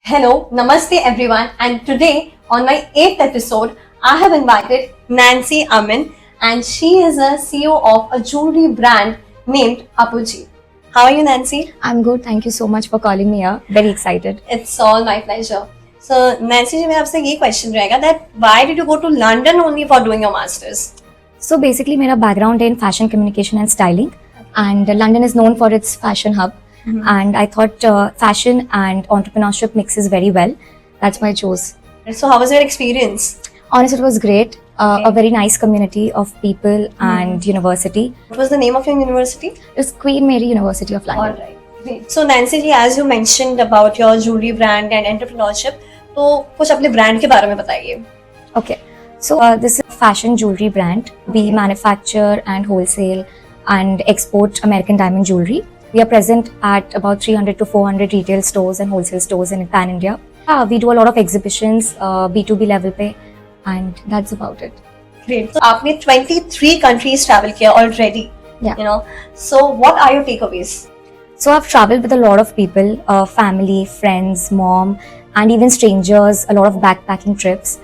Hello, Namaste everyone, and today on my 8th episode, I have invited Nancy Amin, and she is a CEO of a jewelry brand named Apuji. How are you, Nancy? I'm good. Thank you so much for calling me here. Very excited. It's all my pleasure. So, Nancy जी मेरा आपसे ये question रहेगा that why did you go to London only for doing your masters? So basically, मेरा background in fashion communication and styling, and London is known for its fashion hub. And I thought fashion and entrepreneurship mixes very well. That's why I chose. So, how was your experience? Honestly, it was great. A very nice community of people and university. What was the name of your university? It was Queen Mary University of London. All right. Great. So, Nancy ji, as you mentioned about your jewelry brand and entrepreneurship, तो कुछ अपने brand के बारे में बताइए. Okay. So this is a fashion jewelry brand. We manufacture and wholesale and export American diamond jewelry. We are present at about 300 to 400 retail stores and wholesale stores in Pan India. We do a lot of exhibitions, B2B level पे, and that's about it. Great. So आपने 23 countries travel किया already. Yeah. You know. So what are your takeaways? So I've traveled with a lot of people, family, friends, mom, and even strangers. A lot of backpacking trips.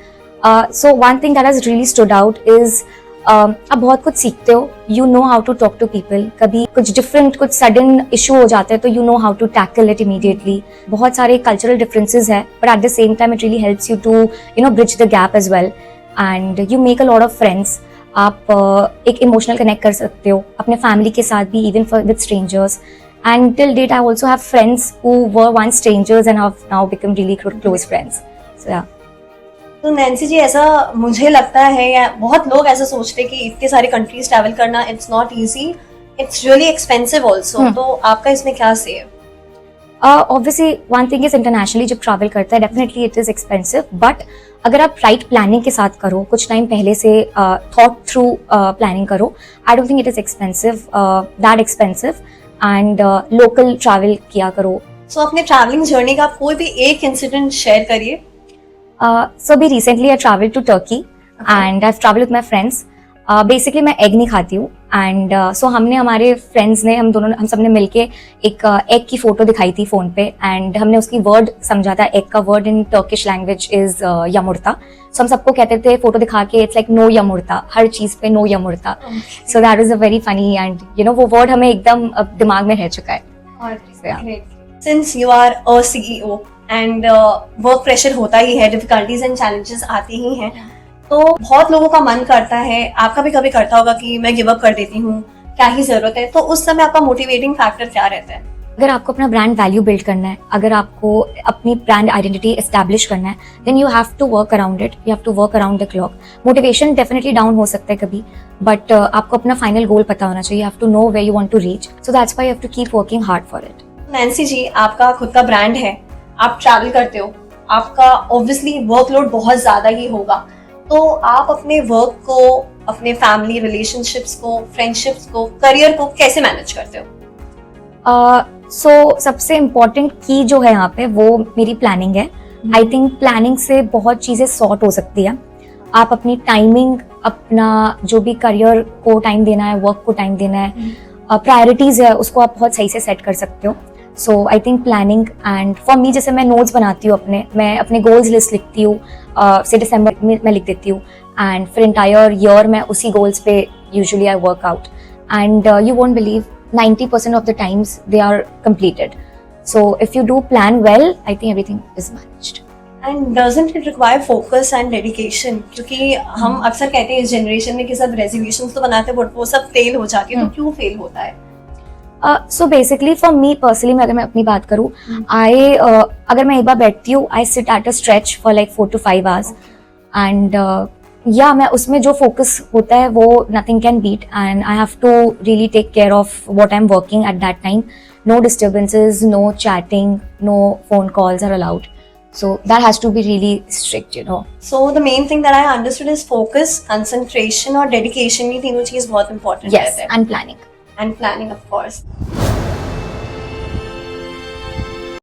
So one thing that has really stood out is आप बहुत कुछ सीखते हो. You know how to talk to people. कभी कुछ different, कुछ sudden issue हो जाते हैं तो you know how to tackle it immediately. बहुत सारे cultural differences है, but at the same time it really helps you to bridge the gap as well. And you make a lot of friends. आप एक emotional connect कर सकते हो अपने family के साथ भी, even with strangers. And till date I also have friends who were once strangers and have now become really close friends. So yeah. तो नैन्सी जी, ऐसा मुझे लगता है या बहुत लोग ऐसा सोचते हैं कि इतने सारे कंट्रीज ट्रैवल करना it's not easy, it's really expensive also. तो आपका इसमें क्या से है? Obviously one thing is internationally जब ट्रैवल करता है definitely it is expensive, but अगर आप राइट प्लानिंग के साथ करो, कुछ टाइम पहले से थॉट थ्रू प्लानिंग करो, I don't think it is expensive, that expensive, and local travel किया करो. सो अपने ट्रैवलिंग जर्नी का कोई भी एक इंसिडेंट शेयर करिए. So अभी recently I traveled to Turkey and I've traveled with my friends. Basically मैं एग नहीं खाती हूँ and so हमने हमारे फ्रेंड्स ने हम सब ने मिलके एक एग की फोटो दिखाई थी फोन पे and हमने उसकी वर्ड समझा था. एग का word in Turkish language is यमुर्ता. सो हम सबको कहते थे फोटो दिखा के इट्स लाइक नो यमुर्ता, हर चीज पे नो यमुर्ता. So that was a very funny and वो वर्ड हमें एकदम दिमाग में रह चुका है. Since you are a CEO and work pressure होता ही है, डिफिकल्टीज एंड चैलेंजेस आते ही हैं, तो बहुत लोगों का मन करता है, आपका भी कभी करता होगा कि मैं गिव अप कर देती हूँ, क्या ही जरूरत है. तो उस समय आपका मोटिवेटिंग फैक्टर क्या रहता है? अगर आपको अपना ब्रांड वैल्यू बिल्ड करना है, अगर आपको अपनी ब्रांड आइडेंटिटी एस्टैब्लिश करना है, then you have to work around it, you have to work around the clock. Motivation definitely down हो सकता है कभी, बट आपको अपना फाइनल गोल पता होना चाहिए. You have to know where you want to reach, so that's why you have to keep working hard for it. Nancy ji, आपका खुद का ब्रांड है, आप ट्रैवल करते हो, आपका ऑब्वियसली वर्कलोड बहुत ज्यादा ही होगा, तो आप अपने वर्क को, अपने फैमिली रिलेशनशिप्स को, फ्रेंडशिप्स को, करियर को कैसे मैनेज करते हो? सो सबसे इम्पोर्टेंट की जो है यहाँ पे वो मेरी प्लानिंग है. आई थिंक प्लानिंग से बहुत चीजें सॉर्ट हो सकती है. आप अपनी टाइमिंग, अपना जो भी करियर को टाइम देना है, वर्क को टाइम देना है, प्रायोरिटीज है, उसको आप बहुत सही से सेट कर सकते हो. So I think planning and for me, जैसे मैं नोट्स बनाती हूँ मैं अपने गोल्स लिस्ट लिखती हूँ, से दिसंबर में मैं लिख देती हूँ, एंड फिर एंटायर ईयर मैं उसी गोल्स पे usually I work out, and you won't believe 90% of the times they are completed. So if you do plan well, I think everything is managed. And doesn't it require focus and dedication? क्योंकि हम अक्सर कहते हैं इस generation में कि सब resolutions तो बनाते हैं, वो सब फेल हो जाती है, तो क्यों फेल होता है? So basically for me personally, अगर मैं अपनी बात करूँ, अगर मैं एक बार बैठती हूँ, I sit at a stretch for like 4 to 5 hours, and मैं उसमें जो फोकस होता है वो nothing can beat, and I have to really take care of what I'm working at that time. No disturbances, no chatting, no phone calls are allowed. So that has to be really strict, So the main thing that I understood is focus, concentration और dedication. ये तीनों चीज बहुत important रहते हैं. Yes, and planning. And planning, of course.